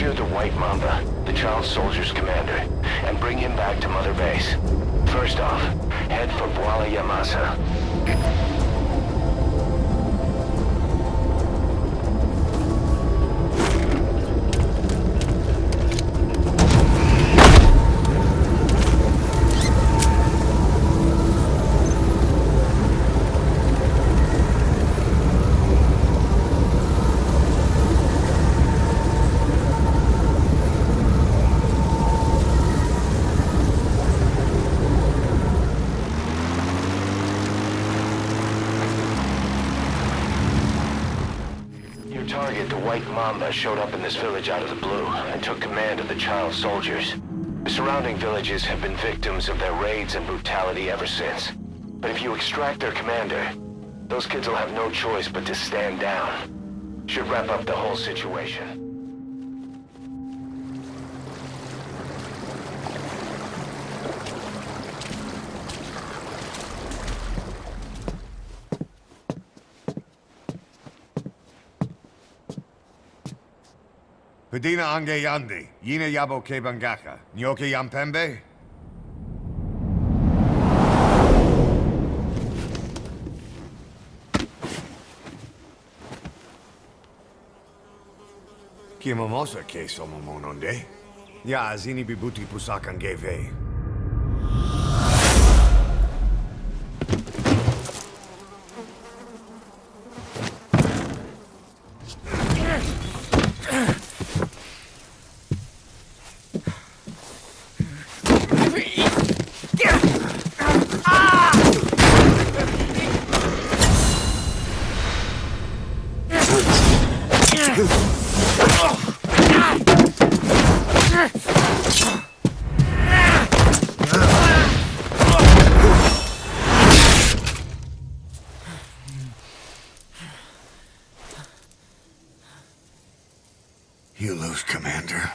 Capture the White Mamba, the child soldier's commander, and bring him back to Mother Base. First off, head for Bwala Yamasa. Target, the White Mamba, showed up in this village out of the blue and took command of the child soldiers. The surrounding villages have been victims of their raids and brutality ever since. But if you extract their commander, those kids will have no choice but to stand down. Should wrap up the whole situation. Pedina ange yandi, yina yabo ke bangaka, nyoke yampembe? Kimamosa ke somomononde? Ya zini bibuti pusakan geve. You lose, Commander.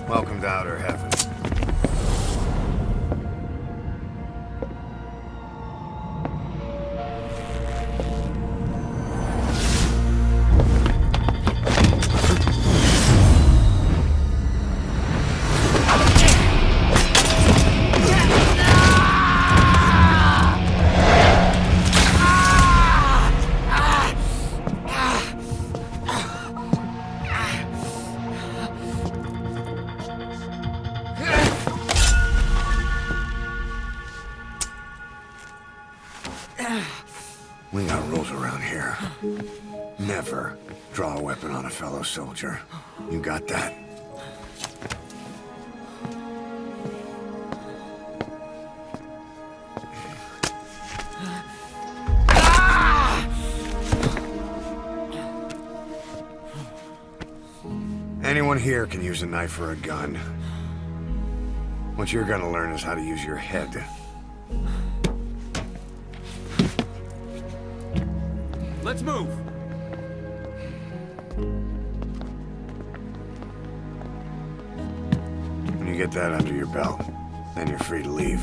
Welcome to Outer Heaven. We got rules around here. Never draw a weapon on a fellow soldier. You got that? Anyone here can use a knife or a gun. What you're gonna learn is how to use your head. Let's move! When you get that under your belt, then you're free to leave.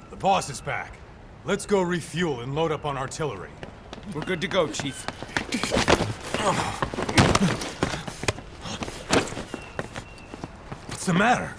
The boss is back. Let's go refuel and load up on artillery. We're good to go, Chief. What's the matter?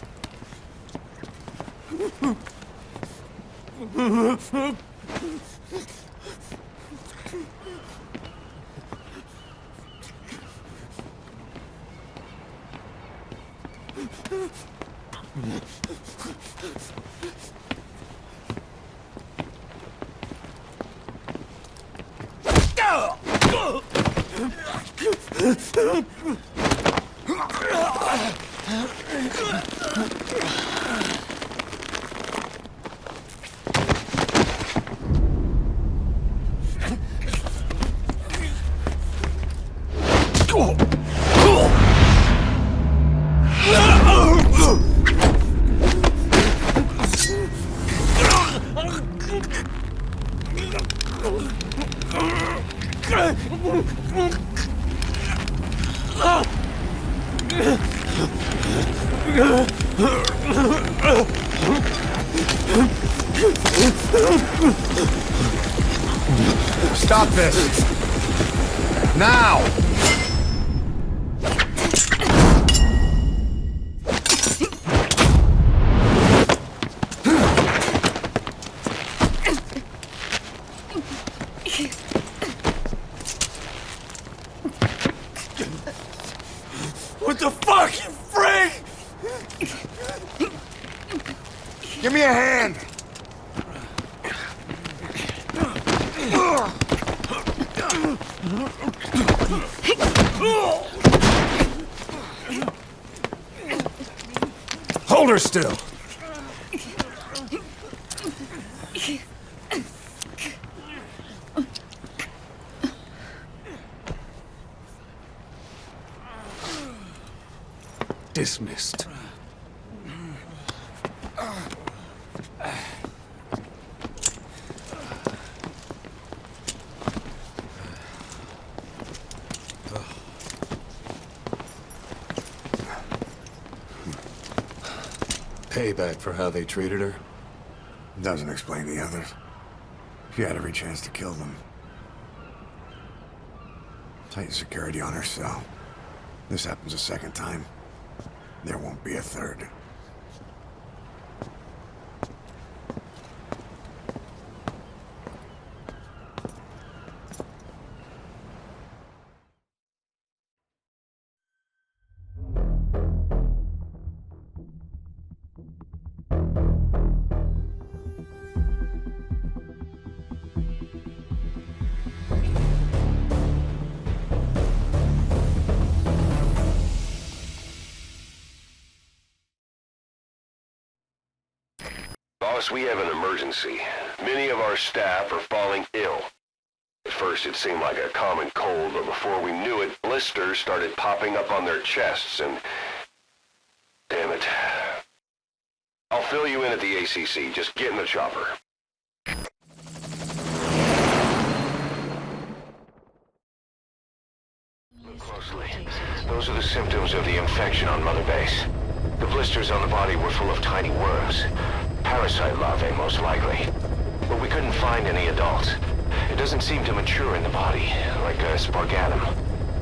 Stop this! Now! What the fuck, you freak? Give me a hand! Hold her still! Dismissed. Payback for how they treated her? Doesn't explain the others. She had every chance to kill them. Tight security on her cell. This happens a second time. There won't be a third. Boss, we have an emergency. Many of our staff are falling ill. At first it seemed like a common cold, but before we knew it, blisters started popping up on their chests and... Damn it. I'll fill you in at the ACC. Just get in the chopper. Look closely. Those are the symptoms of the infection on Mother Base. The blisters on the body were full of tiny worms. Parasite larvae, most likely. But we couldn't find any adults. It doesn't seem to mature in the body, like a spargatum.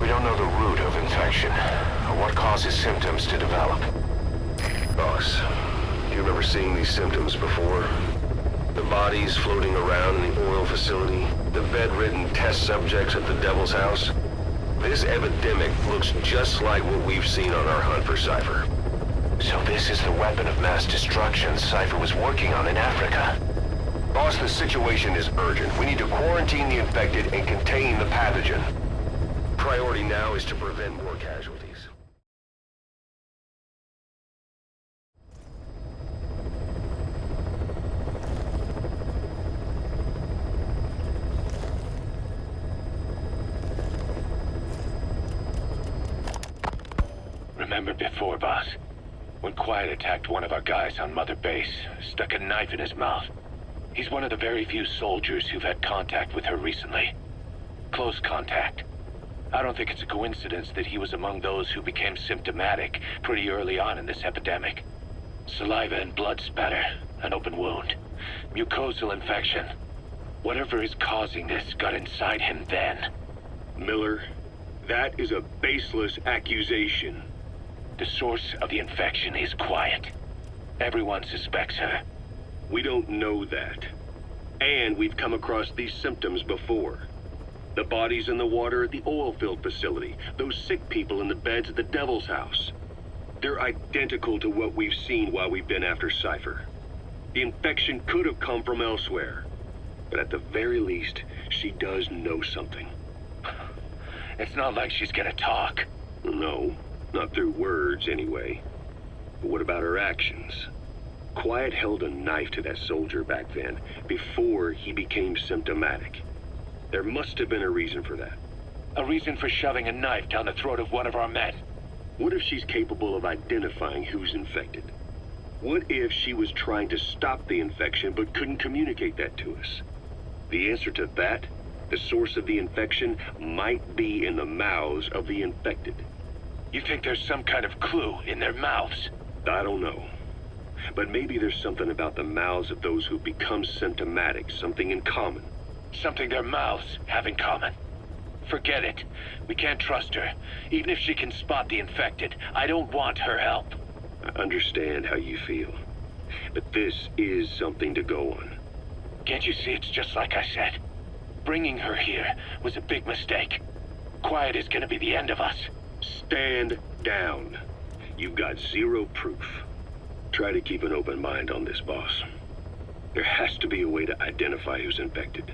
We don't know the root of infection, or what causes symptoms to develop. Boss, do you remember seeing these symptoms before? The bodies floating around in the oil facility, the bedridden test subjects at the Devil's House? This epidemic looks just like what we've seen on our hunt for Cipher. So this is the weapon of mass destruction Cipher was working on in Africa. Boss, the situation is urgent. We need to quarantine the infected and contain the pathogen. Priority now is to prevent more casualties. Remember before, boss? When Quiet attacked one of our guys on Mother Base, stuck a knife in his mouth. He's one of the very few soldiers who've had contact with her recently. Close contact. I don't think it's a coincidence that he was among those who became symptomatic pretty early on in this epidemic. Saliva and blood spatter, an open wound, mucosal infection. Whatever is causing this got inside him then. Miller, that is a baseless accusation. The source of the infection is Quiet. Everyone suspects her. We don't know that. And we've come across these symptoms before. The bodies in the water at the oil field facility, those sick people in the beds at the Devil's House. They're identical to what we've seen while we've been after Cipher. The infection could have come from elsewhere. But at the very least, she does know something. It's not like she's gonna talk. No, not through words anyway. But what about her actions? Quiet held a knife to that soldier back then, before he became symptomatic. There must have been a reason for that. A reason for shoving a knife down the throat of one of our men. What if she's capable of identifying who's infected? What if she was trying to stop the infection but couldn't communicate that to us? The answer to that, the source of the infection, might be in the mouths of the infected. You think there's some kind of clue in their mouths? I don't know. But maybe there's something about the mouths of those who become symptomatic, something in common. Something their mouths have in common. Forget it. We can't trust her. Even if she can spot the infected, I don't want her help. I understand how you feel. But this is something to go on. Can't you see it's just like I said? Bringing her here was a big mistake. Quiet is gonna be the end of us. Stand down. You've got zero proof. Try to keep an open mind on this, boss. There has to be a way to identify who's infected.